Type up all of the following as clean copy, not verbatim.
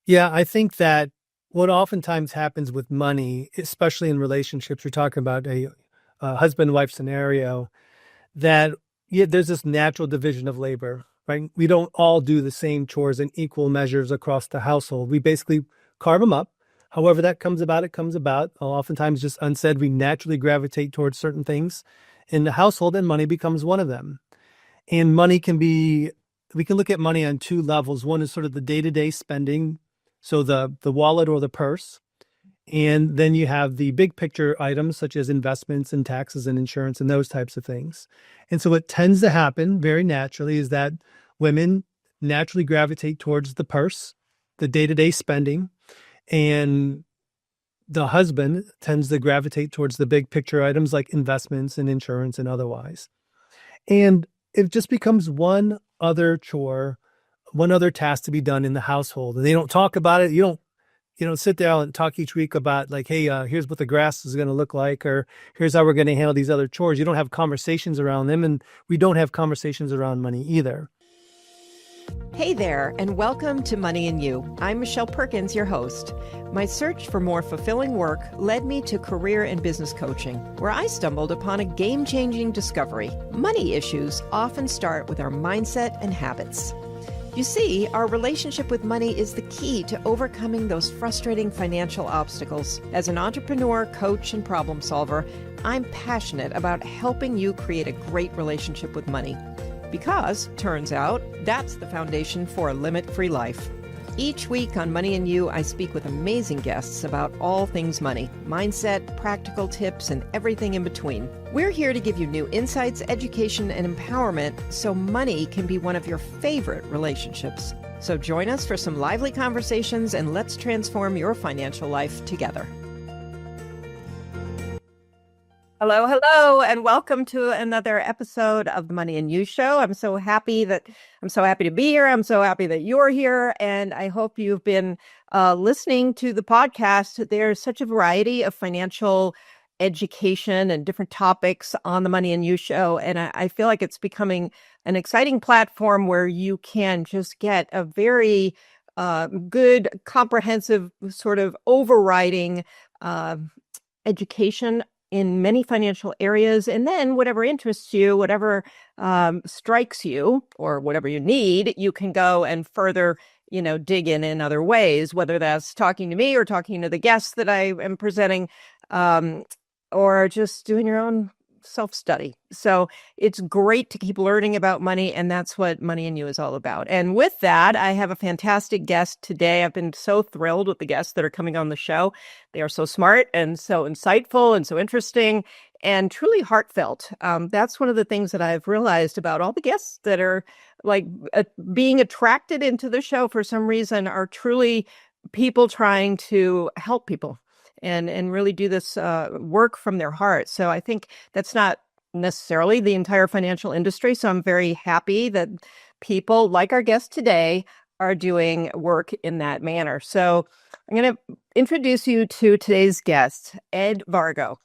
Yeah, I think that what oftentimes happens with money, especially in relationships, we're talking about a husband-wife scenario, that yeah, there's this natural division of labor, right? We don't all do the same chores in equal measures across the household. We basically carve them up. However that comes about, it comes about. Oftentimes, just unsaid, we naturally gravitate towards certain things in the household, and money becomes one of them. And money can be, we can look at money on two levels. One is sort of the day-to-day spending, so the wallet or the purse. And then you have the big picture items such as investments and taxes and insurance and those types of things. And so what tends to happen very naturally is that women naturally gravitate towards the purse, the day-to-day spending, and the husband tends to gravitate towards the big picture items like investments and insurance and otherwise. And it just becomes one other chore, one other task to be done in the household. And they don't talk about it. You don't sit down and talk each week about like, hey, here's what the grass is going to look like, or here's how we're going to handle these other chores. You don't have conversations around them, and we don't have conversations around money either. Hey there, and welcome to Money and You. I'm Michelle Perkins, your host. My search for more fulfilling work led me to career and business coaching, where I stumbled upon a game-changing discovery. Money issues often start with our mindset and habits. You see, our relationship with money is the key to overcoming those frustrating financial obstacles. As an entrepreneur, coach, and problem solver, I'm passionate about helping you create a great relationship with money. Because, turns out, that's the foundation for a limit-free life. Each week on Money and You, I speak with amazing guests about all things money, mindset, practical tips, and everything in between. We're here to give you new insights, education, and empowerment so money can be one of your favorite relationships. So join us for some lively conversations and let's transform your financial life together. Hello, and welcome to another episode of the Money and You Show. I'm so happy to be here. I'm so happy that you're here, and I hope you've been listening to the podcast. There's such a variety of financial education and different topics on the Money and You Show, and I feel like it's becoming an exciting platform where you can just get a very good, comprehensive, sort of overriding education in many financial areas. And then whatever interests you, whatever strikes you, or whatever you need, you can go and further, dig in other ways, whether that's talking to me or talking to the guests that I am presenting, or just doing your own self-study. So it's great to keep learning about money, and that's what Money and You is all about. And with that, I have a fantastic guest today. I've been so thrilled with the guests that are coming on the show. They are so smart and so insightful and so interesting and truly heartfelt. That's one of the things that I've realized about all the guests that are like being attracted into the show for some reason are truly people trying to help people and really do this work from their heart. So I think that's not necessarily the entire financial industry. So I'm very happy that people like our guest today are doing work in that manner. So I'm going to introduce you to today's guest, Ed Vargo.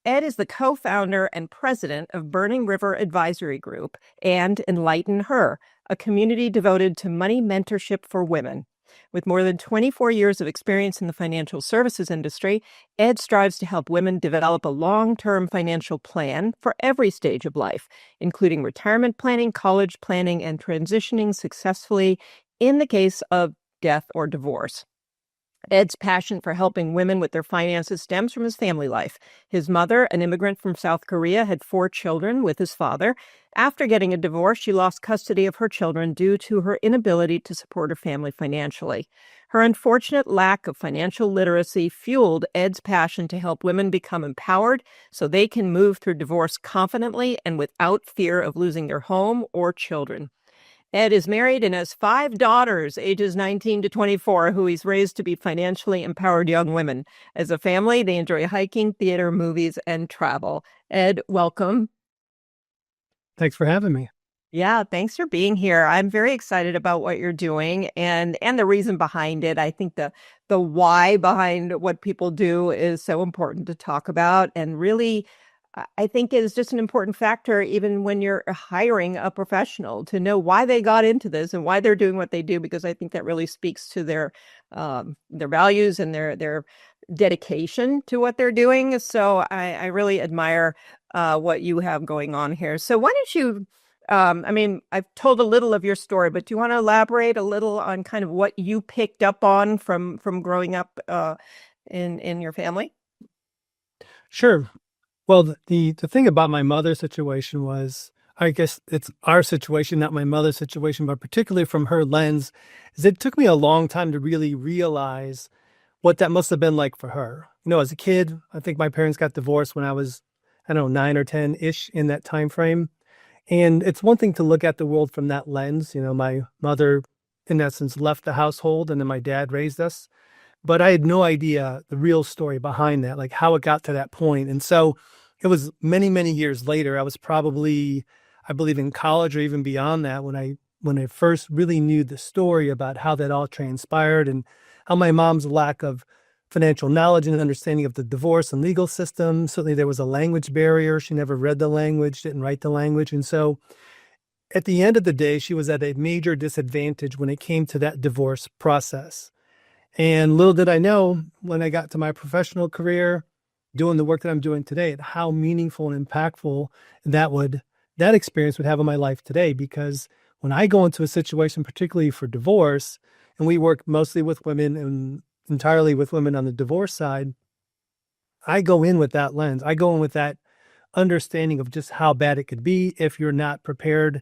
Ed is the co-founder and president of Burning River Advisory Group and Enlighten Her, a community devoted to money mentorship for women. With more than 24 years of experience in the financial services industry, Ed strives to help women develop a long-term financial plan for every stage of life, including retirement planning, college planning, and transitioning successfully in the case of death or divorce. Ed's passion for helping women with their finances stems from his family life. His mother, an immigrant from South Korea, had 4 children with his father. After getting a divorce, she lost custody of her children due to her inability to support her family financially. Her unfortunate lack of financial literacy fueled Ed's passion to help women become empowered so they can move through divorce confidently and without fear of losing their home or children. Ed is married and has 5 daughters, ages 19 to 24, who he's raised to be financially empowered young women. As a family, they enjoy hiking, theater, movies, and travel. Ed, welcome. Thanks for having me. Yeah, thanks for being here. I'm very excited about what you're doing and the reason behind it. I think the why behind what people do is so important to talk about and really I think is just an important factor, even when you're hiring a professional, to know why they got into this and why they're doing what they do, because I think that really speaks to their values and their dedication to what they're doing. So I really admire what you have going on here. So why don't you? I mean, I've told a little of your story, but do you want to elaborate a little on kind of what you picked up on from growing up in your family? Sure. Well, the thing about my mother's situation was, I guess it's our situation, not my mother's situation, but particularly from her lens, is it took me a long time to really realize what that must have been like for her. As a kid, I think my parents got divorced when I was, I don't know, 9 or 10-ish in that time frame. And it's one thing to look at the world from that lens. My mother, in essence, left the household and then my dad raised us. But I had no idea the real story behind that, like how it got to that point. And so it was many, many years later. I was probably, I believe, in college or even beyond that when I first really knew the story about how that all transpired and how my mom's lack of financial knowledge and understanding of the divorce and legal system. Certainly there was a language barrier. She never read the language, didn't write the language. And so at the end of the day, she was at a major disadvantage when it came to that divorce process. And little did I know when I got to my professional career, doing the work that I'm doing today, how meaningful and impactful that experience would have in my life today. Because when I go into a situation, particularly for divorce, and we work mostly with women and entirely with women on the divorce side, I go in with that lens. I go in with that understanding of just how bad it could be if you're not prepared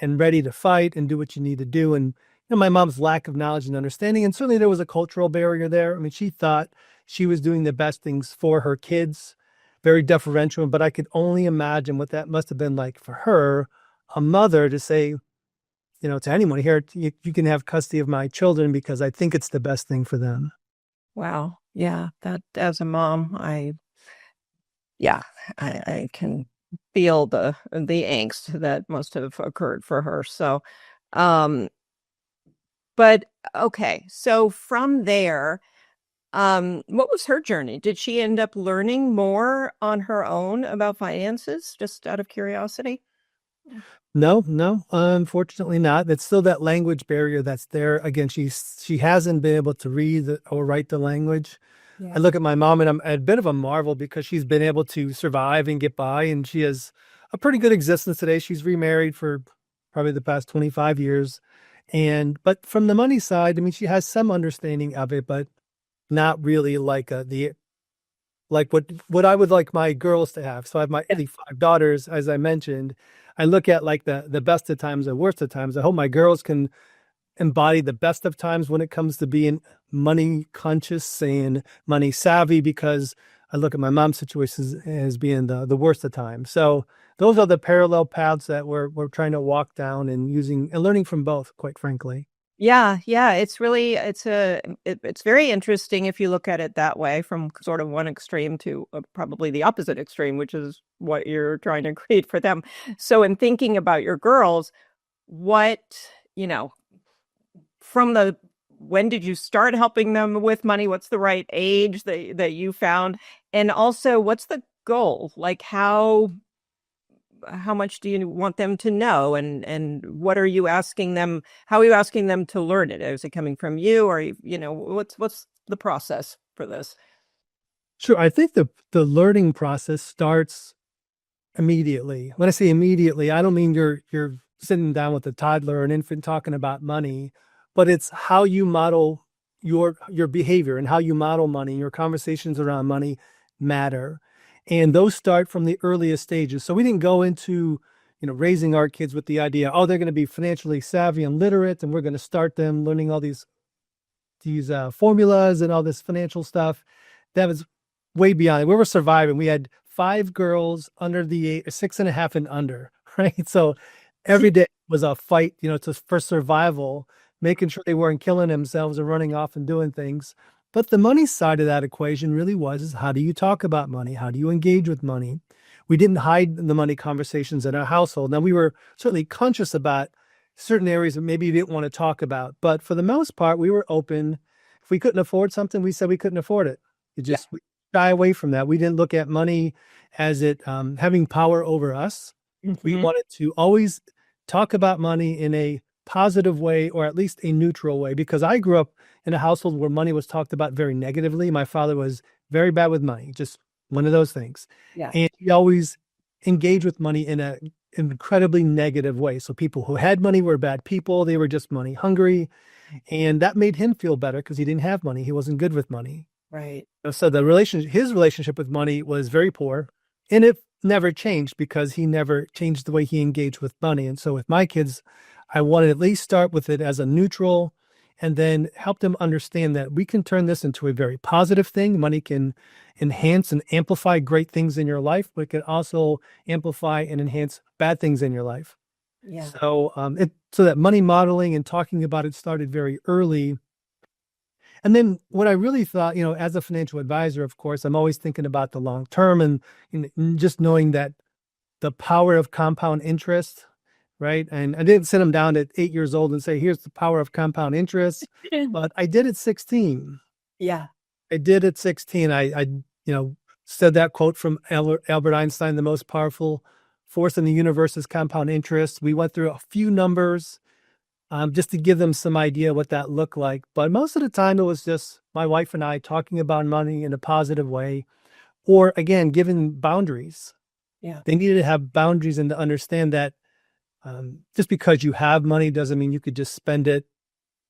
and ready to fight and do what you need to do. And my mom's lack of knowledge and understanding, and certainly there was a cultural barrier there. I mean, she thought she was doing the best things for her kids, very deferential, but I could only imagine what that must have been like for her, a mother, to say, to anyone here, you can have custody of my children because I think it's the best thing for them. Wow. Yeah, that as a mom, yeah, I can feel the angst that must have occurred for her. So, but okay. So from there, what was her journey? Did she end up learning more on her own about finances, just out of curiosity? No, unfortunately not. It's still that language barrier that's there. Again, she hasn't been able to read or write the language. I Yeah. look at my mom and I'm a bit of a marvel because she's been able to survive and get by, and she has a pretty good existence today. She's remarried for probably the past 25 years. But from the money side, I mean, she has some understanding of it, but not really like like what I would like my girls to have. So I have my 5 daughters, as I mentioned. I look at like the best of times and worst of times. I hope my girls can embody the best of times when it comes to being money conscious and money savvy, because I look at my mom's situation as being the worst of times. So those are the parallel paths that we're trying to walk down and using and learning from both, quite frankly. Yeah, yeah, it's really it's very interesting if you look at it that way, from sort of one extreme to probably the opposite extreme, which is what you're trying to create for them. So in thinking about your girls, what, you know, from the when did you start helping them with money? What's the right age that you found? And also, what's the goal? Like how much do you want them to know, and what are you asking them, how are you asking them to learn it? Is it coming from you, or what's the process for this? Sure. I think the learning process starts immediately. When I say immediately, I don't mean you're sitting down with a toddler or an infant talking about money, but it's how you model your behavior and how you model money. Your conversations around money matter. And those start from the earliest stages. So we didn't go into, raising our kids with the idea, oh, they're going to be financially savvy and literate, and we're going to start them learning all these formulas and all this financial stuff. That was way beyond it. We were surviving. We had 5 girls under the age, 6.5 and under, right? So every day was a fight, for survival, making sure they weren't killing themselves or running off and doing things. But the money side of that equation really is how do you talk about money? How do you engage with money? We didn't hide the money conversations in our household. Now, we were certainly conscious about certain areas that maybe we didn't want to talk about. But for the most part, we were open. If we couldn't afford something, we said we couldn't afford it. shy away from that. We didn't look at money as it having power over us. We Mhm. wanted to always talk about money in a positive way or at least a neutral way because I grew up in a household where money was talked about very negatively. My father was very bad with money, just one of those things. Yeah. And he always engaged with money in a incredibly negative way. So people who had money were bad people. They were just money hungry. And that made him feel better because he didn't have money. He wasn't good with money. Right. So his relationship with money was very poor, and it never changed because he never changed the way he engaged with money. And so with my kids, I wanted to at least start with it as a neutral and then help them understand that we can turn this into a very positive thing. Money can enhance and amplify great things in your life, but it can also amplify and enhance bad things in your life. Yeah. So that money modeling and talking about it started very early. And then what I really thought, as a financial advisor, of course, I'm always thinking about the long term and just knowing that the power of compound interest, right? And I didn't sit them down at 8 years old and say, here's the power of compound interest, but I did at 16. Yeah. I did at 16. Said that quote from Albert Einstein, the most powerful force in the universe is compound interest. We went through a few numbers just to give them some idea what that looked like. But most of the time, it was just my wife and I talking about money in a positive way, or again, given boundaries. Yeah. They needed to have boundaries and to understand that just because you have money doesn't mean you could just spend it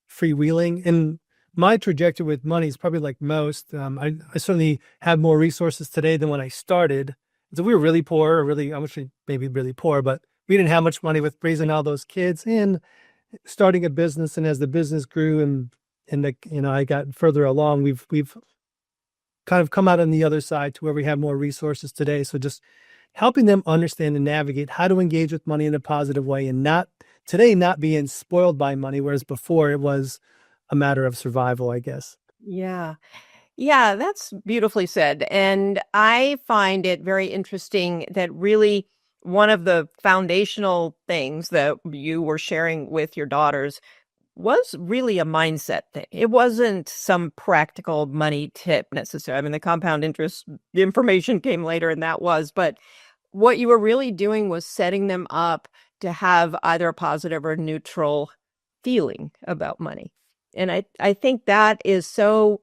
freewheeling. And my trajectory with money is probably like most. I certainly have more resources today than when I started. So we were really poor, or really, I wish maybe really poor, but we didn't have much money with raising all those kids and starting a business. And as the business grew and I got further along, we've kind of come out on the other side to where we have more resources today. So just helping them understand and navigate how to engage with money in a positive way and not being spoiled by money, whereas before it was a matter of survival, I guess. Yeah. Yeah, that's beautifully said. And I find it very interesting that really one of the foundational things that you were sharing with your daughters was really a mindset thing. It wasn't some practical money tip necessarily. I mean, the compound interest information came later and that was, but what you were really doing was setting them up to have either a positive or neutral feeling about money. And I think that is so,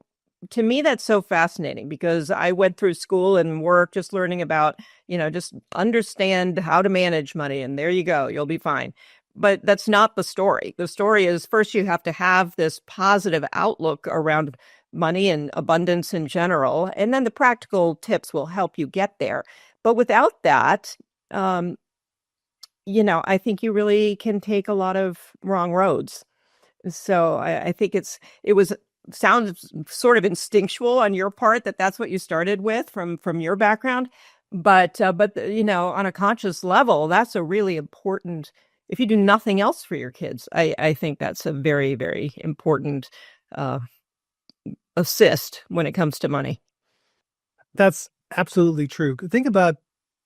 to me, that's so fascinating because I went through school and work just learning about, just understand how to manage money. And there you go, you'll be fine. But that's not the story. The story is first you have to have this positive outlook around money and abundance in general. And then the practical tips will help you get there. But without that, um, I think you really can take a lot of wrong roads. So I think it was sounds sort of instinctual on your part that that's what you started with from your background, but on a conscious level, that's a really important. If you do nothing else for your kids, I think that's a very very important uh, assist when it comes to money. That's absolutely true. Think about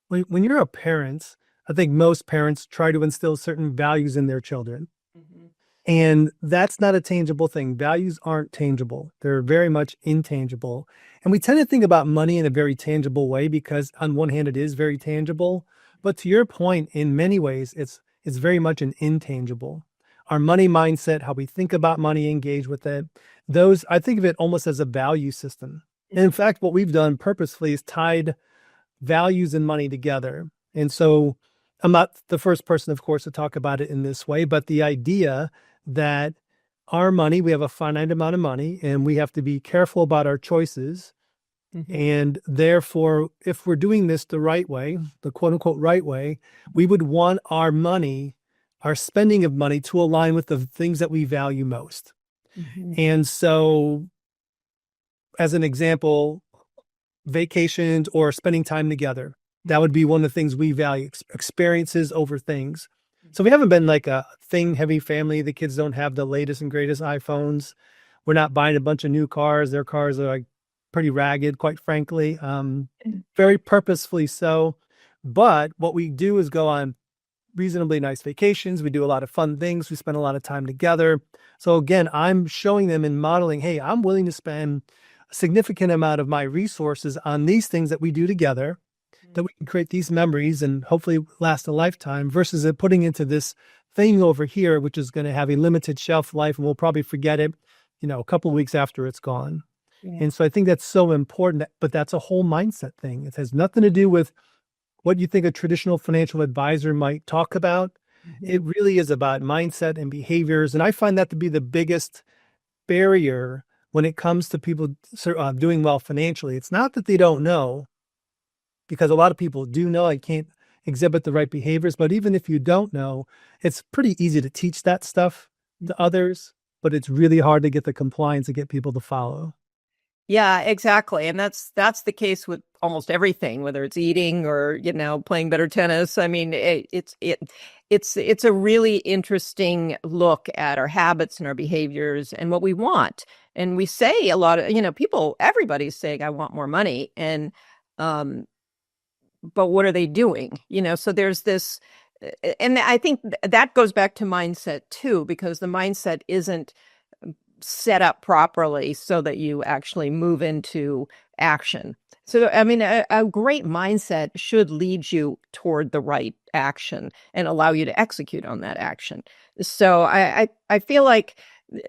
when you're a parent, I think most parents try to instill certain values in their children. Mhm. And that's not a tangible thing. Values aren't tangible. They're very much intangible. And we tend to think about money in a very tangible way because on one hand it is very tangible, but to your point, in many ways it's very much an intangible. Our money mindset, how we think about money, engage with it, those I think of it almost as a value system. And in fact, what we've done purposefully is tied values and money together. And so I'm not the first person, of course, to talk about it in this way, but the idea that our money, we have a finite amount of money and we have to be careful about our choices. Mhm. And therefore, if we're doing this the right way, the quote unquote right way, we would want our money, our spending of money to align with the things that we value most. Mhm. And so, as an example, vacations or spending time together. That would be one of the things we value, experiences over things. So we haven't been like a thing heavy family. The kids don't have the latest and greatest iPhones. We're not buying a bunch of new cars. Their cars are like pretty ragged, quite frankly, very purposefully so. But what we do is go on reasonably nice vacations. We do a lot of fun things. We spend a lot of time together. So again, I'm showing them and modeling, hey, I'm willing to spend a significant amount of my resources on these things that we do together, that we can create these memories and hopefully last a lifetime, versus it putting into this thing over here, which is going to have a limited shelf life and we'll probably forget it, a couple of weeks after it's gone. Yeah. And so I think that's so important, but that's a whole mindset thing. It has nothing to do with what you think a traditional financial advisor might talk about. It really is about mindset and behaviors. And I find that to be the biggest barrier when it comes to people doing well financially. It's not that they don't know, because a lot of people do know I can't exhibit the right behaviors. But even if you don't know, it's pretty easy to teach that stuff to others, but it's really hard to get the compliance to get people to follow. Yeah, exactly. And that's the case with almost everything, whether it's eating or, playing better tennis. I mean, it's a really interesting look at our habits and our behaviors and what we want. And we say a lot of, everybody's saying, I want more money. And, but what are they doing? So there's this, and I think that goes back to mindset too, because the mindset isn't set up properly so that you actually move into action. So, I mean, a great mindset should lead you toward the right action and allow you to execute on that action. So I feel like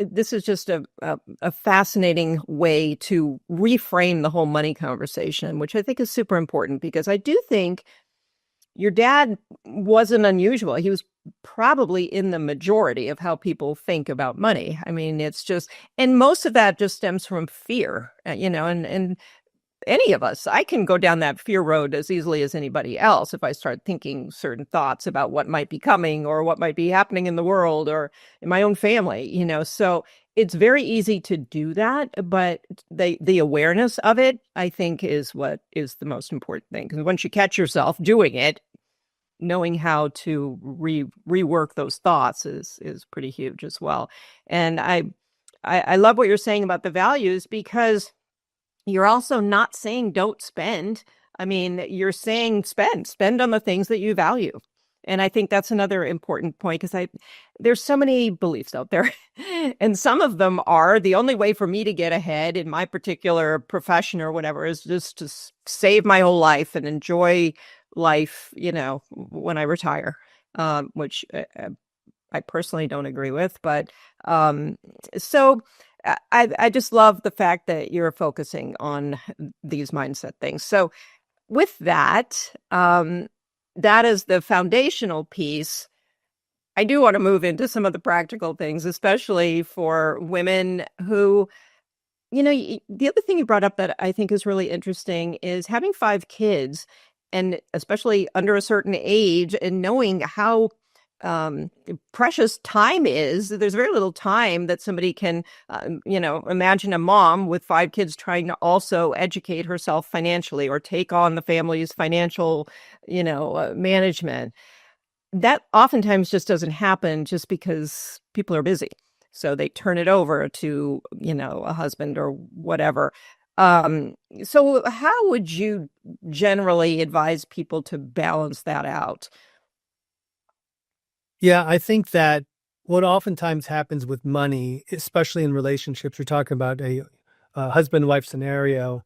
this is just a fascinating way to reframe the whole money conversation, which I think is super important, because I do think your dad wasn't unusual. He was probably in the majority of how people think about money. I mean, it's just, and most of that just stems from fear, and any of us, I can go down that fear road as easily as anybody else if I start thinking certain thoughts about what might be coming or what might be happening in the world or in my own family, so it's very easy to do that, but the awareness of it, I think, is what is the most important thing. Because once you catch yourself doing it, knowing how to rework those thoughts is pretty huge as well. And I love what you're saying about the values, because you're also not saying don't spend. I mean, you're saying spend on the things that you value. And I think that's another important point, because there's so many beliefs out there, and some of them are the only way for me to get ahead in my particular profession or whatever is just to save my whole life and enjoy life, when I retire, which I personally don't agree with. But so I just love the fact that you're focusing on these mindset things. So with that, that is the foundational piece. I do want to move into some of the practical things, especially for women who, the other thing you brought up that I think is really interesting is having 5 kids, and especially under a certain age, and knowing how precious time is. There's very little time that somebody can, imagine a mom with 5 kids trying to also educate herself financially or take on the family's financial, management. That oftentimes just doesn't happen just because people are busy. So they turn it over to, a husband or whatever. So how would you generally advise people to balance that out? Yeah, I think that what oftentimes happens with money, especially in relationships, we're talking about a husband-wife scenario,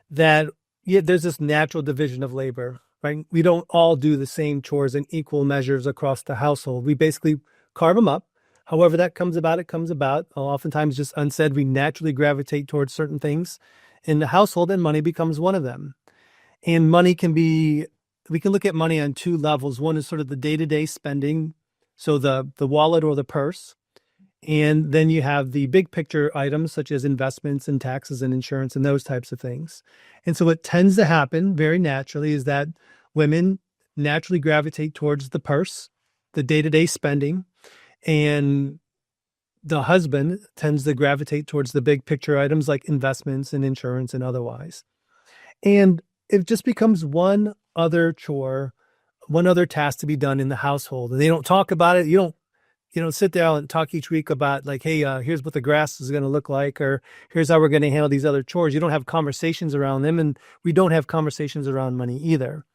that there's this natural division of labor, right? We don't all do the same chores in equal measures across the household. We basically carve them up. However that comes about, it comes about. Oftentimes, just unsaid, we naturally gravitate towards certain things in the household, and money becomes one of them. And we can look at money on 2 levels. One is sort of the day-to-day spending, so the wallet or the purse. And then you have the big picture items such as investments and taxes and insurance and those types of things. And so what tends to happen very naturally is that women naturally gravitate towards the purse, the day-to-day spending, and the husband tends to gravitate towards the big picture items like investments and insurance and otherwise. And it just becomes one other chore, one other task to be done in the household. And they don't talk about it. You don't sit there and talk each week about like, hey, here's what the grass is going to look like, or here's how we're going to handle these other chores. You don't have conversations around them, and we don't have conversations around money either.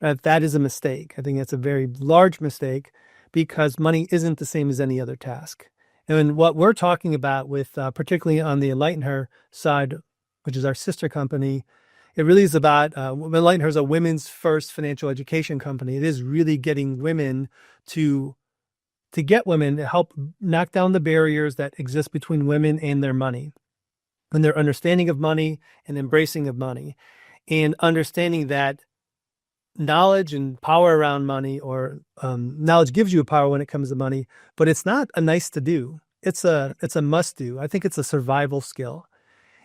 That is a mistake. I think that's a very large mistake, because money isn't the same as any other task. And what we're talking about with, particularly on the Enlighten Her side which is our sister company, it really is about Enlighten Her is a women's first financial education company. It is really getting women to get women to help knock down the barriers that exist between women and their money and their understanding of money and embracing of money, and understanding that knowledge and power around money, or knowledge gives you a power when it comes to money, but it's not a nice to do. It's a must do. I think it's a survival skill.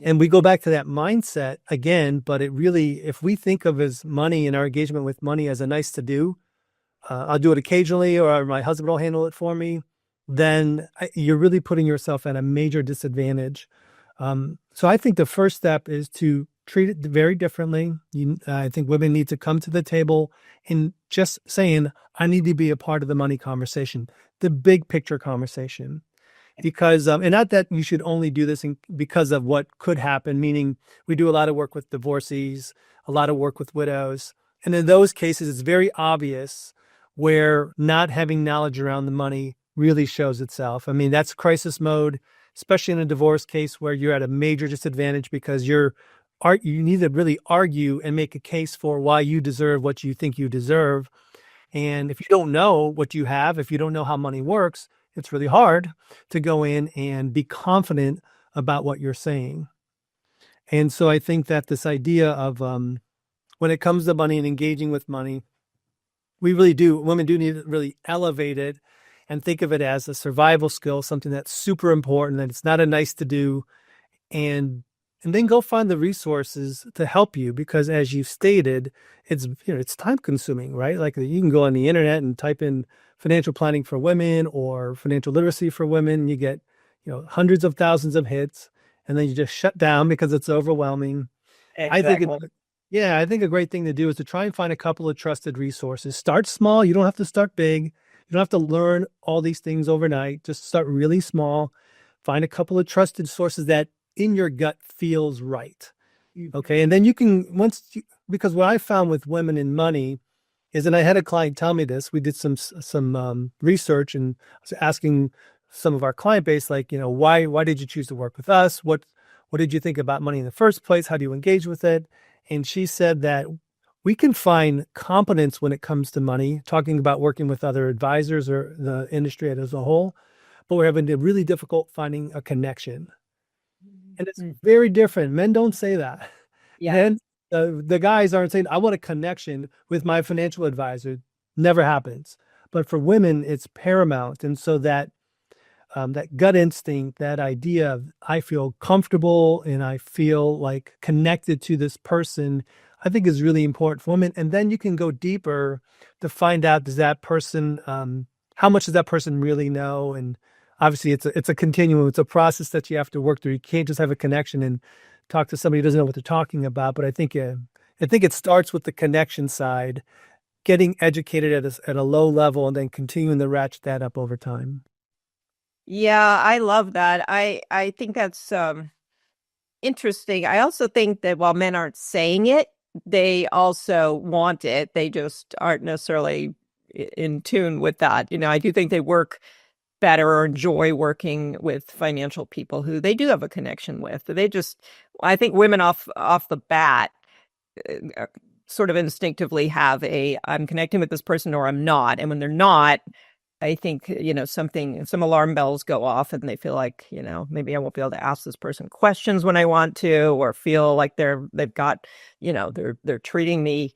And we go back to that mindset again, but it really, if we think of as money and our engagement with money as a nice to do, I'll do it occasionally, or my husband will handle it for me, then you're really putting yourself at a major disadvantage. So I think the first step is to treat it very differently. I think women need to come to the table and just saying, I need to be a part of the money conversation, the big picture conversation. Because, and not that you should only do this because of what could happen, meaning we do a lot of work with divorcees, a lot of work with widows. And in those cases, it's very obvious where not having knowledge around the money really shows itself. I mean, that's crisis mode, especially in a divorce case where you're at a major disadvantage because you need to really argue and make a case for why you deserve what you think you deserve. And if you don't know what you have, if you don't know how money works, it's really hard to go in and be confident about what you're saying. And so I think that this idea of when it comes to money and engaging with money, women do need to really elevate it and think of it as a survival skill, something that's super important, that it's not a nice to do, and then go find the resources to help you, because as you've stated, it's time consuming, right? Like you can go on the internet and type in financial planning for women or financial literacy for women, and you get, hundreds of thousands of hits, and then you just shut down because it's overwhelming. Exactly. I think a great thing to do is to try and find a couple of trusted resources. Start small. You don't have to start big. You don't have to learn all these things overnight. Just start really small. Find a couple of trusted sources that in your gut feels right. Okay. And then you can, because what I found with women in money is, and I had a client tell me this, we did some research, and I was asking some of our client base, like, why did you choose to work with us? What did you think about money in the first place? How do you engage with it? And she said that we can find competence when it comes to money, talking about working with other advisors or the industry as a whole, but we're having a really difficult finding a connection. And it's very different. Men don't say that. Yeah. And the guys aren't saying, I want a connection with my financial advisor. Never happens. But for women, it's paramount. And so that gut instinct, that idea of I feel comfortable and I feel like connected to this person, I think is really important for women. And then you can go deeper to find out, does that person, how much does that person really know? And obviously it's a continuum. It's a process that you have to work through. You can't just have a connection and talk to somebody who doesn't know what they're talking about. But I think it starts with the connection side, getting educated at a low level, and then continuing to ratchet that up over time. Yeah, I love that. I think that's interesting. I also think that while men aren't saying it, they also want it. They just aren't necessarily in tune with that. I do think they work better or enjoy working with financial people who they do have a connection with. I think women off the bat sort of instinctively have I'm connecting with this person or I'm not. And when they're not, I think, some alarm bells go off and they feel like, maybe I won't be able to ask this person questions when I want to, or feel like they've got, they're treating me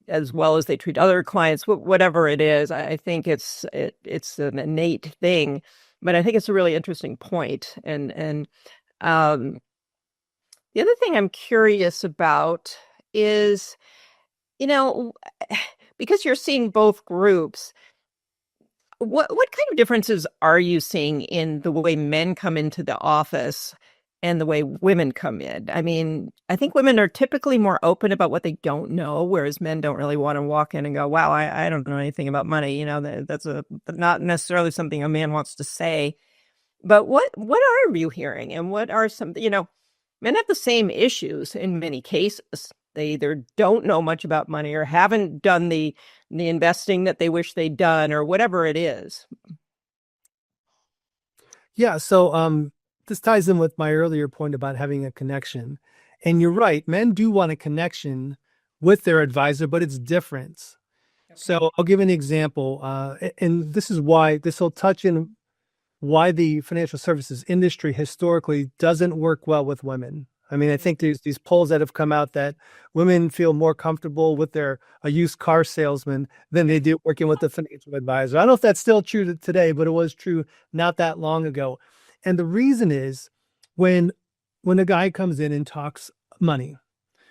as well as they treat other clients, whatever it is. I think it's an innate thing, but I think it's a really interesting point. And the other thing I'm curious about is, because you're seeing both groups, what kind of differences are you seeing in the way men come into the office and the way women come in? I mean, I think women are typically more open about what they don't know, whereas men don't really want to walk in and go, wow, I don't know anything about money. That's not necessarily something a man wants to say. But what are you hearing? And what are some, men have the same issues in many cases. They either don't know much about money or haven't done the investing that they wish they'd done, or whatever it is. Yeah. So this ties in with my earlier point about having a connection. And you're right, men do want a connection with their advisor, but it's different. So I'll give an example, and this is why this will touch in why the financial services industry historically doesn't work well with women. I mean, I think there's these polls that have come out that women feel more comfortable with a used car salesman than they do working with a financial advisor. I don't know if that's still true today, but it was true not that long ago. And the reason is when a guy comes in and talks money,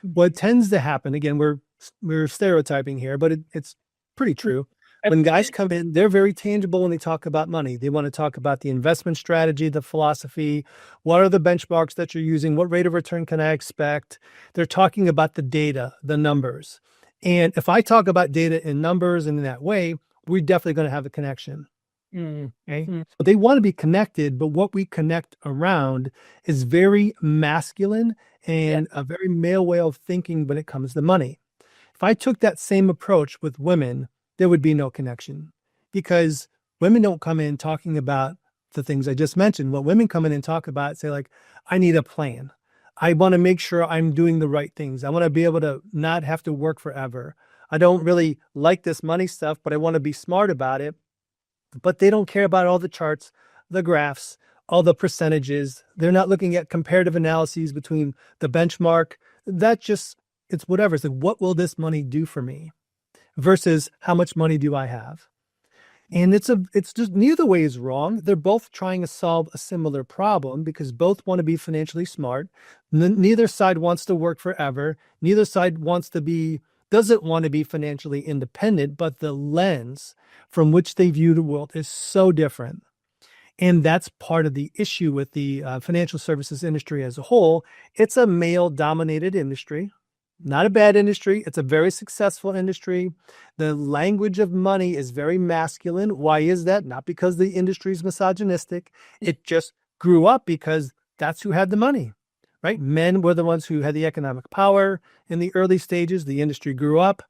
what tends to happen, again, we're stereotyping here, but it's pretty true. When guys come in, they're very tangible when they talk about money. They want to talk about the investment strategy, the philosophy. What are the benchmarks that you're using? What rate of return can I expect? They're talking about the data, the numbers. And if I talk about data and numbers in that way, we're definitely going to have a connection. Okay. So they want to be connected, but what we connect around is very masculine and a very male way of thinking when it comes to money. If I took that same approach with women, there would be no connection because women don't come in talking about the things I just mentioned. What women come in and talk about, say like, I need a plan. I want to make sure I'm doing the right things. I want to be able to not have to work forever. I don't really like this money stuff, but I want to be smart about it. But they don't care about all the charts, the graphs, all the percentages. They're not looking at comparative analyses between the benchmark. It's whatever. It's like, what will this money do for me? Versus how much money do I have? And it's just neither way is wrong. They're both trying to solve a similar problem because both want to be financially smart. Neither side wants to work forever. Neither side doesn't want to be financially independent, but the lens from which they view the world is so different. And that's part of the issue with the financial services industry as a whole. It's a male-dominated industry. Not a bad industry. It's a very successful industry. The language of money is very masculine. Why is that? Not because the industry is misogynistic. It just grew up because that's who had the money, right? Men were the ones who had the economic power in the early stages. The industry grew up.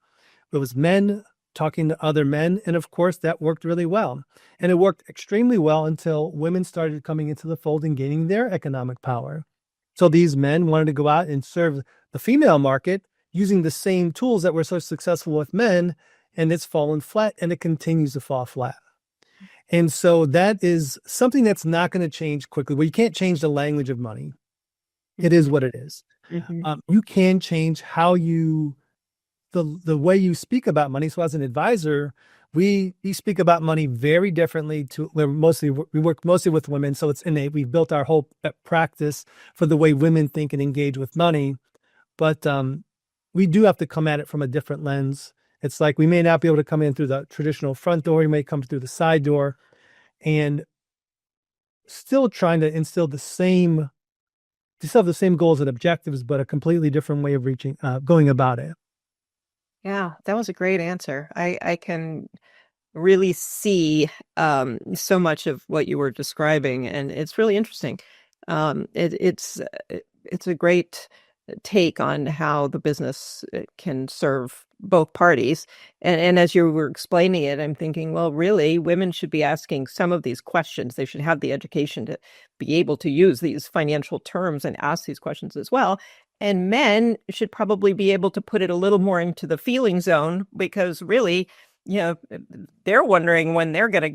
It was men talking to other men. And of course, that worked really well. And it worked extremely well until women started coming into the fold and gaining their economic power. So these men wanted to go out and serve the female market using the same tools that were so successful with men, and it's fallen flat and it continues to fall flat. And so that is something that's not going to change quickly. Well, you can't change the language of money. It is what it is. You can change how the way you speak about money. So as an advisor, we speak about money very differently. We work mostly with women, so it's innate. We've built our whole practice for the way women think and engage with money. But we do have to come at it from a different lens. It's like we may not be able to come in through the traditional front door. We may come through the side door and still trying to instill the same goals and objectives, but a completely different way of going about it. Yeah, that was a great answer. I can really see so much of what you were describing, and it's really interesting. It's a great take on how the business can serve both parties. And as you were explaining it, I'm thinking, well, really, women should be asking some of these questions. They should have the education to be able to use these financial terms and ask these questions as well. And men should probably be able to put it a little more into the feeling zone because really, they're wondering when they're going to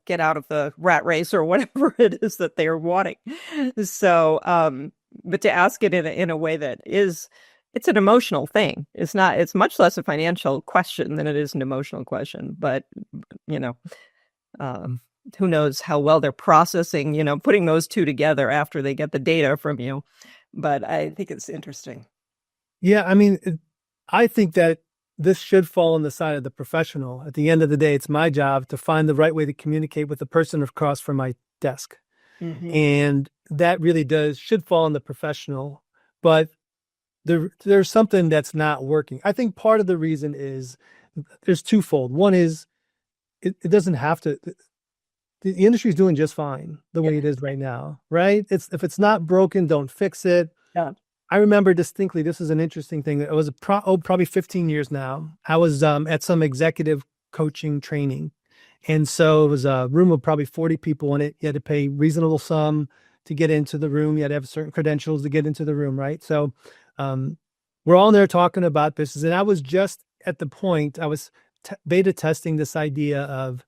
get out of the rat race or whatever it is that they're wanting. So, but to ask it in a way that it's an emotional thing. It's much less a financial question than it is an emotional question. But, who knows how well they're processing, putting those two together after they get the data from you. But I think it's interesting. Yeah, I mean, I think that this should fall on the side of the professional. At the end of the day, it's my job to find the right way to communicate with the person across from my desk. And that really should fall on the professional. But there's something that's not working. I think part of the reason is there's twofold. One is it doesn't have to. The industry is doing just fine the way it is right now, right? If it's not broken, don't fix it. Yeah. I remember distinctly, this is an interesting thing. It was probably 15 years now. I was at some executive coaching training. And so it was a room of probably 40 people in it. You had to pay reasonable sum to get into the room. You had to have certain credentials to get into the room, right? So we're all in there talking about business. And I was just at the point, I was beta testing this idea of,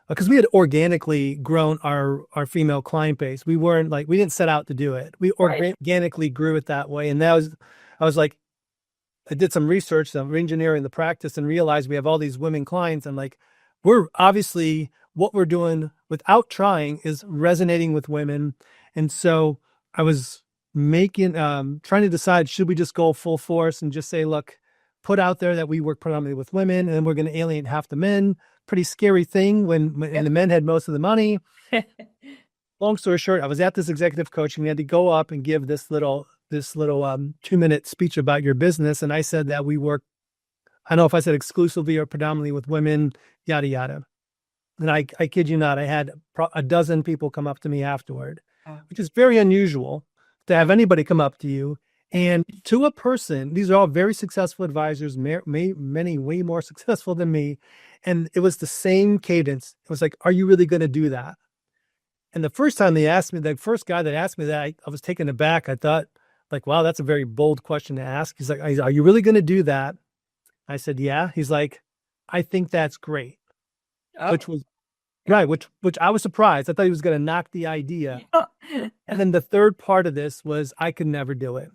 because we had organically grown our female client base. We weren't like, we didn't set out to do it. We organically grew it that way. And I was like, I did some research, some engineering the practice, and realized we have all these women clients. And like, we're obviously, what we're doing without trying is resonating with women. And so I was trying to decide, should we just go full force and just say, look, put out there that we work predominantly with women and we're going to alienate half the men. Pretty scary thing when and the men had most of the money. Long story short, I was at this executive coaching. We had to go up and give this little 2-minute speech about your business. And I said that we work, I don't know if I said exclusively or predominantly with women, yada, yada. And I kid you not, I had a dozen people come up to me afterward, which is very unusual to have anybody come up to you. And to a person, these are all very successful advisors, many way more successful than me. And it was the same cadence. It was like, are you really going to do that? And the first time they asked me, the first guy that asked me that, I was taken aback. I thought, like, wow, that's a very bold question to ask. He's like, are you really going to do that? I said, yeah. He's like, I think that's great. Which was right, which I was surprised. I thought he was going to knock the idea. And then the third part of this was, I could never do it.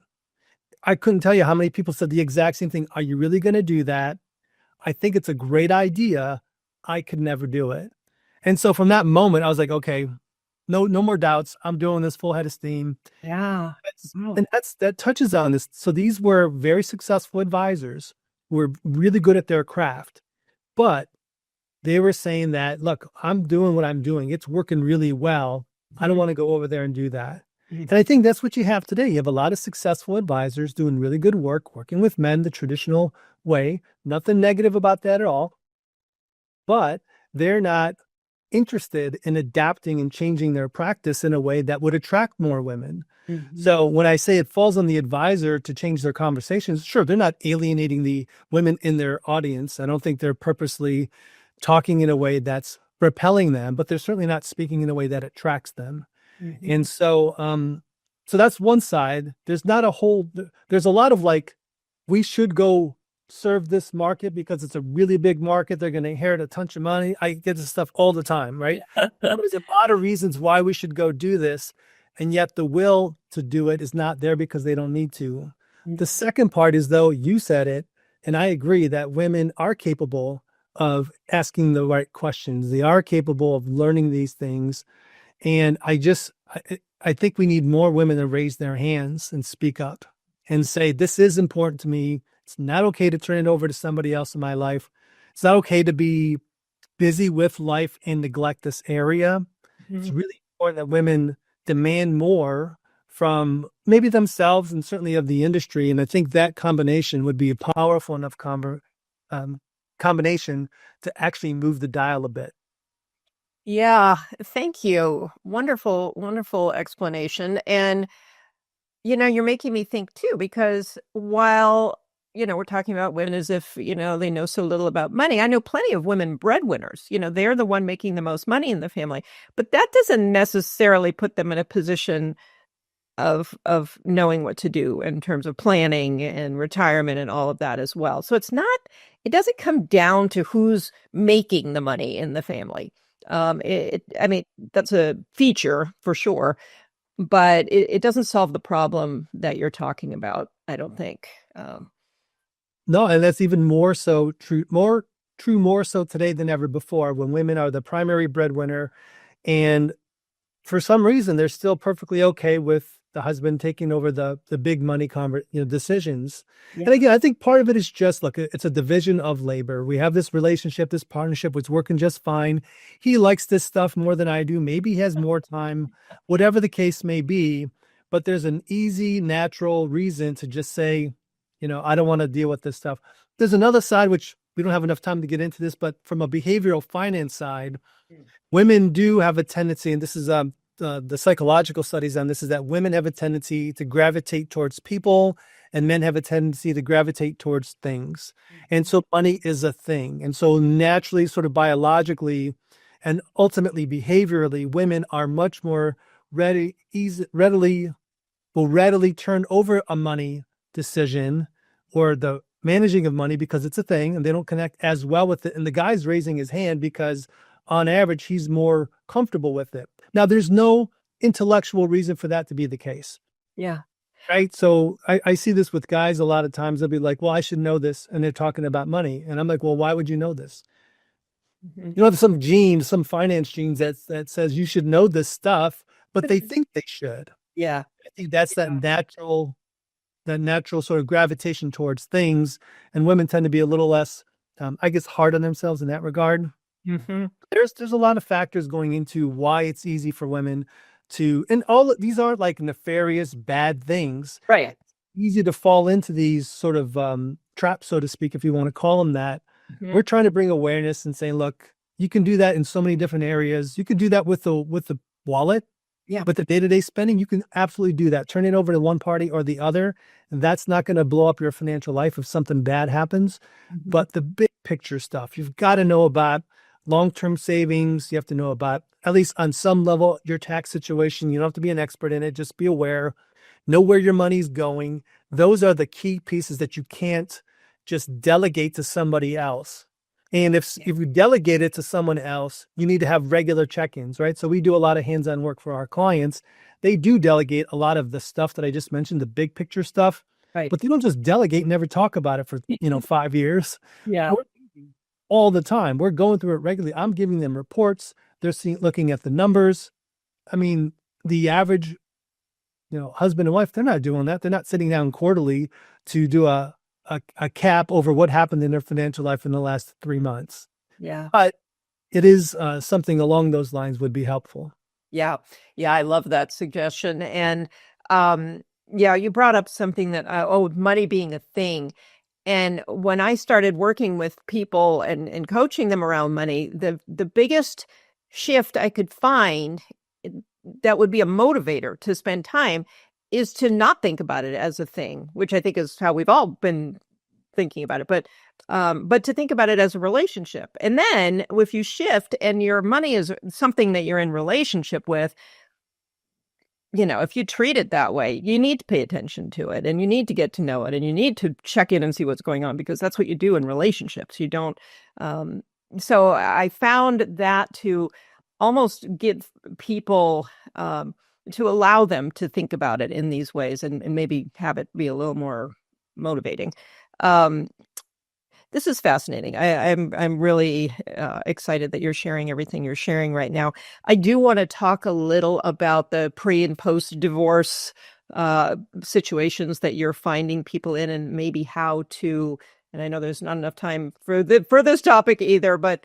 I couldn't tell you how many people said the exact same thing. Are you really going to do that? I think it's a great idea. I could never do it. And so from that moment, I was like, okay, no more doubts. I'm doing this full head of steam. Yeah. And that touches on this. So these were very successful advisors who were really good at their craft, but they were saying that, look, I'm doing what I'm doing. It's working really well. I don't want to go over there and do that. And I think that's what you have today. You have a lot of successful advisors doing really good work, working with men the traditional way. Nothing negative about that at all. But they're not interested in adapting and changing their practice in a way that would attract more women. So when I say it falls on the advisor to change their conversations, sure, they're not alienating the women in their audience. I don't think they're purposely talking in a way that's repelling them, but they're certainly not speaking in a way that attracts them. And so, so that's one side. There's a lot of like, we should go serve this market because it's a really big market. They're going to inherit a ton of money. I get this stuff all the time, right? There's a lot of reasons why we should go do this. And yet the will to do it is not there because they don't need to. The second part is, though, you said it, and I agree that women are capable of asking the right questions. They are capable of learning these things. And I think we need more women to raise their hands and speak up and say, this is important to me. It's not okay to turn it over to somebody else in my life. It's not okay to be busy with life and neglect this area. It's really important that women demand more from maybe themselves and certainly of the industry. And I think that combination would be a powerful enough combination to actually move the dial a bit. Yeah, thank you. Wonderful, wonderful explanation. And, you're making me think too, because while, we're talking about women as if, they know so little about money. I know plenty of women breadwinners, they're the one making the most money in the family, but that doesn't necessarily put them in a position of knowing what to do in terms of planning and retirement and all of that as well. So it doesn't come down to who's making the money in the family. That's a feature for sure, but it doesn't solve the problem that you're talking about, I don't think. No, and that's even more so true, more so today than ever before, when women are the primary breadwinner. And for some reason, they're still perfectly okay with the husband taking over the big money decisions. Yeah. And again, I think part of it is just, look, it's a division of labor. We have this relationship, this partnership, which is working just fine. He likes this stuff more than I do. Maybe he has more time, whatever the case may be. But there's an easy, natural reason to just say, I don't want to deal with this stuff. There's another side, which we don't have enough time to get into this, but from a behavioral finance side, women do have a tendency, and this is the psychological studies on this, is that women have a tendency to gravitate towards people and men have a tendency to gravitate towards things. And so money is a thing. And so naturally, sort of biologically and ultimately behaviorally, women are much more will readily turn over a money decision or the managing of money because it's a thing and they don't connect as well with it. And the guy's raising his hand because on average, he's more comfortable with it. Now, there's no intellectual reason for that to be the case. Yeah. Right. So I see this with guys a lot of times. They'll be like, well, I should know this. And they're talking about money. And I'm like, well, why would you know this? Mhm. You know, some genes, some finance genes that says you should know this stuff, but they think they should. Yeah. I think that's that natural sort of gravitation towards things. And women tend to be a little less, I guess, hard on themselves in that regard. Mm-hmm. There's a lot of factors going into why it's easy for women to, and all of these aren't like nefarious bad things. Right. Easy to fall into these sort of traps, so to speak, if you want to call them that. Mhm. We're trying to bring awareness and saying, look, you can do that in so many different areas. You can do that with the wallet. Yeah. But the day-to-day spending, you can absolutely do that. Turn it over to one party or the other. And that's not going to blow up your financial life if something bad happens. Mhm. But the big picture stuff, you've got to know about long-term savings. You have to know about, at least on some level, your tax situation. You don't have to be an expert in it. Just be aware. Know where your money's going. Those are the key pieces that you can't just delegate to somebody else. And if you delegate it to someone else, you need to have regular check-ins, right? So we do a lot of hands-on work for our clients. They do delegate a lot of the stuff that I just mentioned, the big picture stuff, Right. but they don't just delegate and never talk about it for, 5 years. Yeah. We're meeting all the time. We're going through it regularly. I'm giving them reports. They're looking at the numbers. I mean, the average, husband and wife, they're not doing that. They're not sitting down quarterly to do a cap over what happened in their financial life in the last 3 months. Yeah. But it is something along those lines would be helpful. Yeah. Yeah. I love that suggestion. And yeah, you brought up something that, money being a thing. And when I started working with people and coaching them around money, the biggest shift I could find that would be a motivator to spend time is to not think about it as a thing, which I think is how we've all been thinking about it. But to think about it as a relationship. And then if you shift and your money is something that you're in relationship with, if you treat it that way, you need to pay attention to it and you need to get to know it and you need to check in and see what's going on because that's what you do in relationships. You don't. So I found that to almost give people, to allow them to think about it in these ways and maybe have it be a little more motivating. This is fascinating. I'm really excited that you're sharing everything you're sharing right now. I do want to talk a little about the pre and post divorce situations that you're finding people in, and maybe how to. And I know there's not enough time for this topic either, but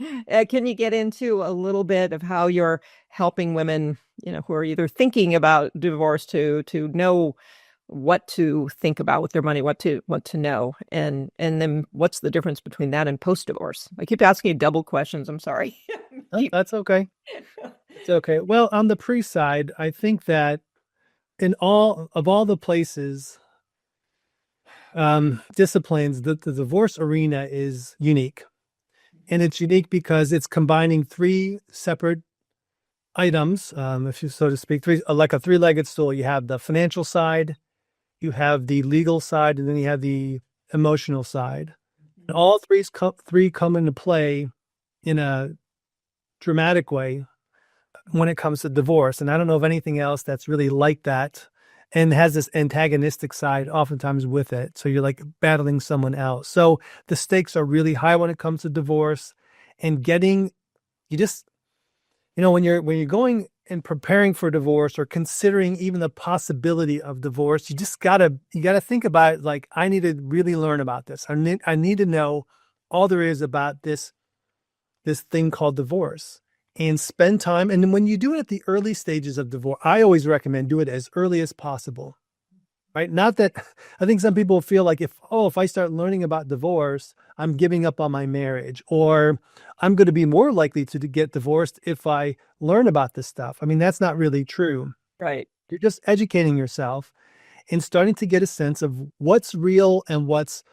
can you get into a little bit of how you're helping women, who are either thinking about divorce to know what to think about with their money, what to know, and then what's the difference between that and post-divorce? I keep asking you double questions. I'm sorry. That's okay. It's okay. Well, on the pre side, I think that in all the places, disciplines, the divorce arena is unique. And it's unique because it's combining 3 separate items, if you so to speak, like a 3-legged stool. You have the financial side, you have the legal side, and then you have the emotional side. And all three come into play in a dramatic way when it comes to divorce. And I don't know of anything else that's really like that and has this antagonistic side oftentimes with it. So you're like battling someone else. So the stakes are really high when it comes to divorce, and when you're going and preparing for divorce or considering even the possibility of divorce, you gotta think about it. Like, I need to really learn about this. I need to know all there is about this thing called divorce, and spend time. And when you do it at the early stages of divorce, I always recommend do it as early as possible, right? Not that I think some people feel like if I start learning about divorce, I'm giving up on my marriage, or I'm going to be more likely to get divorced if I learn about this stuff. I mean, that's not really true. Right. You're just educating yourself and starting to get a sense of what's real and what's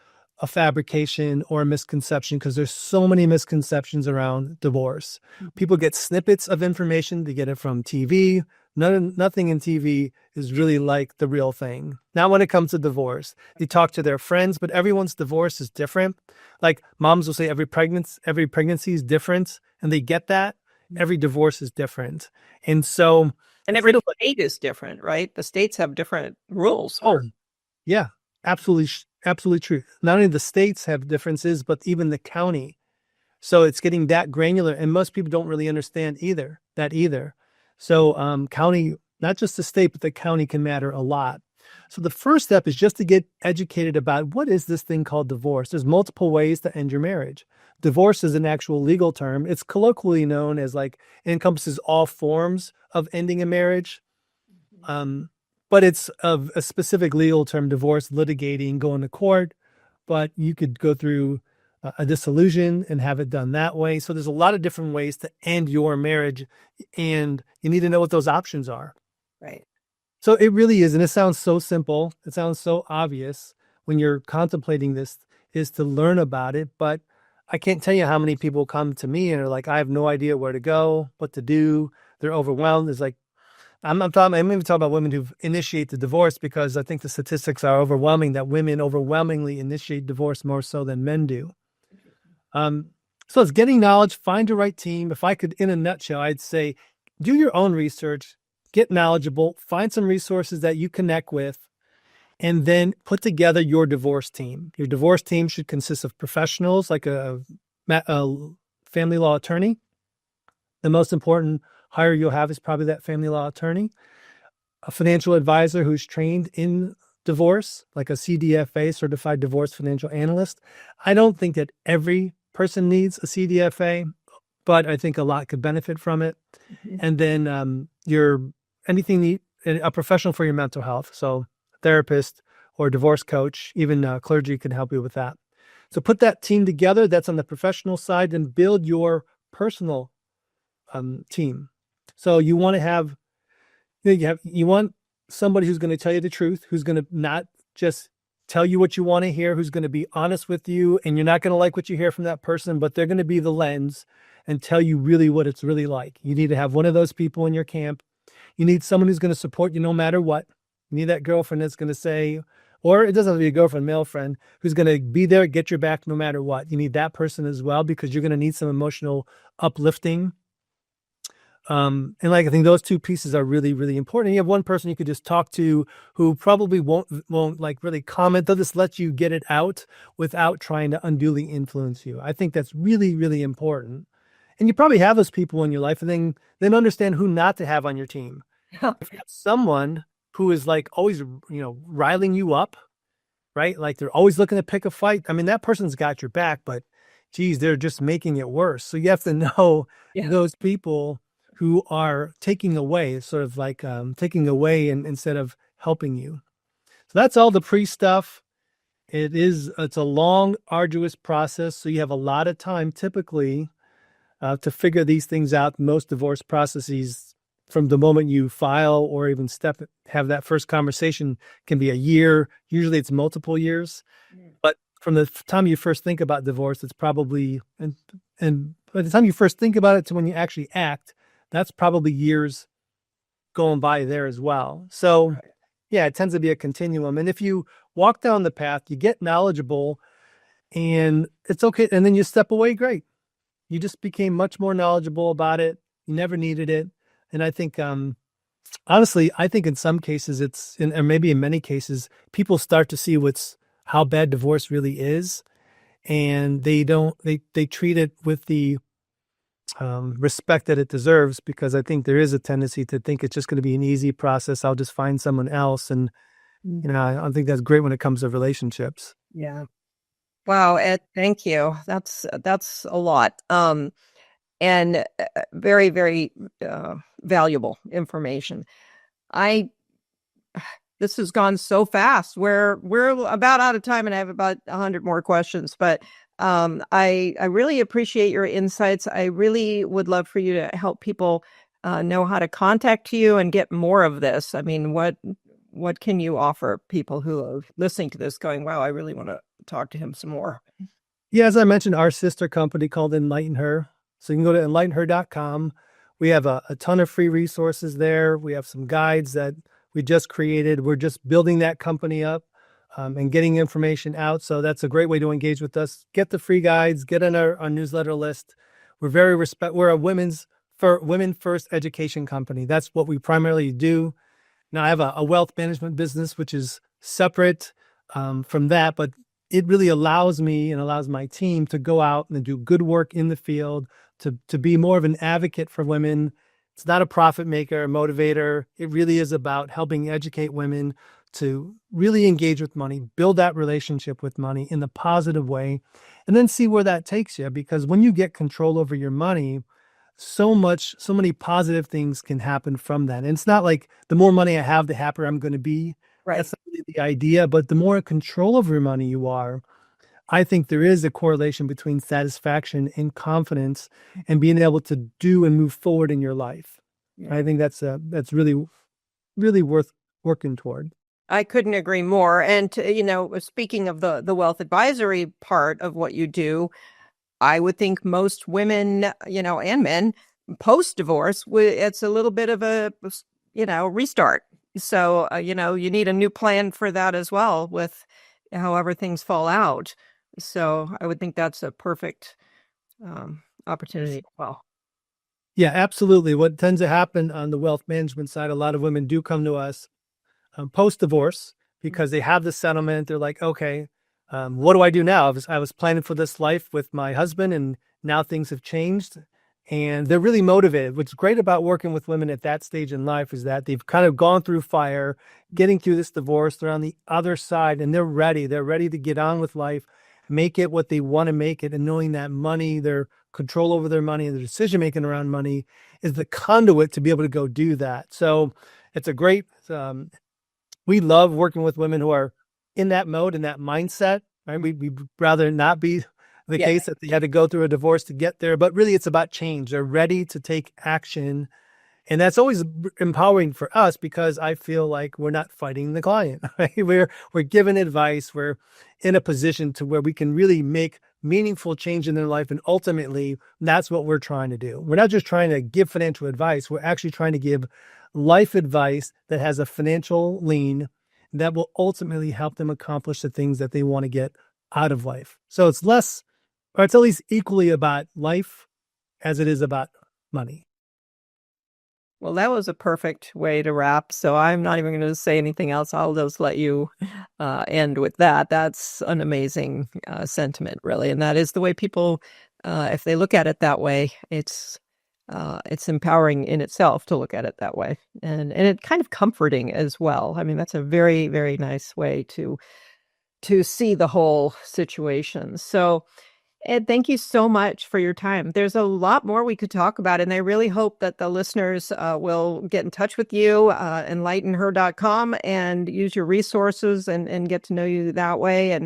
a fabrication or a misconception, because there's so many misconceptions around divorce. People get snippets of information. They get it from TV, Nothing in TV is really like the real thing. Not when it comes to divorce. You talk to their friends, but everyone's divorce is different. Like moms will say every pregnancy is different, and they get that. Every divorce is different. And so, And every state is different, right? The states have different rules. oh, yeah, absolutely, absolutely true. Not only the states have differences, but even the county. So it's getting that granular, and most people don't really understand either. So county, not just the state, but the county can matter a lot. So the first step is just to get educated about what is this thing called divorce. There's multiple ways to end your marriage. Divorce is an actual legal term. It's colloquially known as like it encompasses all forms of ending a marriage. But it's a specific legal term, divorce, litigating, going to court. But you could go through a dissolution and have it done that way. So there's a lot of different ways to end your marriage, and you need to know what those options are. Right. So it really is, and it sounds so simple. It sounds so obvious when you're contemplating this, is to learn about it. But I can't tell you how many people come to me and are like, I have no idea where to go, what to do. They're overwhelmed. It's like, I'm even talking about women who initiate the divorce, because I think the statistics are overwhelming that women overwhelmingly initiate divorce more so than men do. So it's getting knowledge, find the right team. If I could, in a nutshell, I'd say do your own research, get knowledgeable, find some resources that you connect with, and then put together your divorce team. Your divorce team should consist of professionals like a family law attorney. The most important hire you'll have is probably that family law attorney, a financial advisor who's trained in divorce, like a CDFA, Certified Divorce Financial Analyst. I don't think that every person needs a CDFA, but I think a lot could benefit from it. Mm-hmm. And then a professional for your mental health. So therapist or divorce coach, even clergy can help you with that. So put that team together. That's on the professional side, and build your personal team. So you want to have, you want somebody who's going to tell you the truth, who's going to not just tell you what you want to hear, who's going to be honest with you, and you're not going to like what you hear from that person, but they're going to be the lens and tell you really what it's really like. You need to have one of those people in your camp. You need someone who's going to support you no matter what. You need that girlfriend that's going to say, or it doesn't have to be a girlfriend, male friend, who's going to be there, get your back no matter what. You need that person as well, because you're going to need some emotional uplifting. And like, I think those two pieces are really, really important. You have one person you could just talk to who probably won't like really comment. They'll just let you get it out without trying to unduly influence you. I think that's really, really important. And you probably have those people in your life, and then understand who not to have on your team. Yeah. If you have someone who is like always, riling you up, right? Like they're always looking to pick a fight. I mean, that person's got your back, but geez, they're just making it worse. So you have to know those people who are taking away, sort of like taking away instead of helping you. So that's all the pre stuff. It's a long, arduous process. So you have a lot of time typically to figure these things out. Most divorce processes, from the moment you file or even have that first conversation, can be a year. Usually it's multiple years. But from the time you first think about divorce, it's probably, and by the time you first think about it to when you actually act, that's probably years going by there as well. So yeah, it tends to be a continuum. And if you walk down the path, you get knowledgeable, and it's okay. And then you step away, great. You just became much more knowledgeable about it. You never needed it. And I think, honestly, I think in some cases or maybe in many cases, people start to see how bad divorce really is. And they treat it with the respect that it deserves, because I think there is a tendency to think it's just going to be an easy process. I'll just find someone else. And, I don't think that's great when it comes to relationships. Yeah. Wow, Ed, thank you. That's a lot. And very, very valuable information. This has gone so fast. We're about out of time, and I have about 100 more questions, but I really appreciate your insights. I really would love for you to help people know how to contact you and get more of this. I mean, what can you offer people who are listening to this going, wow, I really want to talk to him some more? Yeah, as I mentioned, our sister company called Enlighten Her. So you can go to enlightenher.com. We have a ton of free resources there. We have some guides that we just created. We're just building that company up and getting information out. So that's a great way to engage with us. Get the free guides, get on our newsletter list. We're a women first education company. That's what we primarily do. Now I have a wealth management business, which is separate from that, but it really allows me and allows my team to go out and do good work in the field, to be more of an advocate for women. It's not a profit maker, a motivator. It really is about helping educate women to really engage with money, build that relationship with money in the positive way, and then see where that takes you. Because when you get control over your money, so many positive things can happen from that. And it's not like the more money I have, the happier I'm going to be. Right. That's not really the idea, but the more control over your money you are, I think there is a correlation between satisfaction and confidence and being able to do and move forward in your life. Yeah. I think that's really, really worth working toward. I couldn't agree more. And, speaking of the wealth advisory part of what you do, I would think most women, and men post-divorce, it's a little bit of a, restart. So, you need a new plan for that as well with however things fall out. So I would think that's a perfect opportunity as well. Yeah, absolutely. What tends to happen on the wealth management side, a lot of women do come to us post-divorce because they have the settlement. They're like, okay, what do I do now? I was planning for this life with my husband and now things have changed. And they're really motivated. What's great about working with women at that stage in life is that they've kind of gone through fire, getting through this divorce. They're on the other side and they're ready. They're ready to get on with life, make it what they want to make it. And knowing that money, their control over their money and the decision-making around money is the conduit to be able to go do that. So it's a great, we love working with women who are in that mode, in that mindset, right? We'd rather not be the case that they had to go through a divorce to get there, but really it's about change. They're ready to take action. And that's always empowering for us because I feel like we're not fighting the client, right? We're giving advice. We're in a position to where we can really make meaningful change in their life. And ultimately, that's what we're trying to do. We're not just trying to give financial advice. We're actually trying to give life advice that has a financial lean that will ultimately help them accomplish the things that they want to get out of life. So it's less, or it's at least equally about life as it is about money. Well, that was a perfect way to wrap. So I'm not even going to say anything else. I'll just let you end with that. That's an amazing sentiment, really. And that is the way people, if they look at it that way, it's empowering in itself to look at it that way. And it's kind of comforting as well. I mean, that's a very, very nice way to see the whole situation. So Ed, thank you so much for your time. There's a lot more we could talk about, and I really hope that the listeners will get in touch with you, enlightenher.com, and use your resources and get to know you that way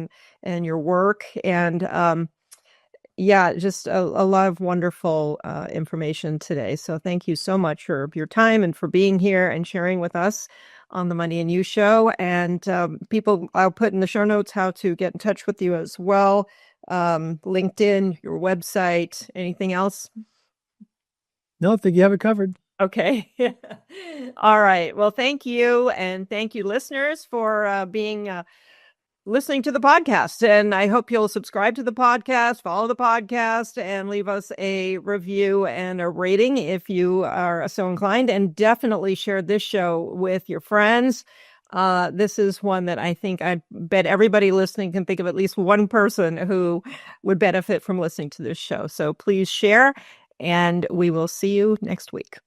and your work. And just a lot of wonderful information today. So thank you so much for your time and for being here and sharing with us on the Money and You show. And people, I'll put in the show notes how to get in touch with you as well. LinkedIn, your website, anything else? No, I think you have it covered. Okay. All right. Well, thank you. And thank you, listeners, for listening to the podcast. And I hope you'll subscribe to the podcast, follow the podcast, and leave us a review and a rating if you are so inclined. And definitely share this show with your friends. This is one that I bet everybody listening can think of at least one person who would benefit from listening to this show. So please share, and we will see you next week.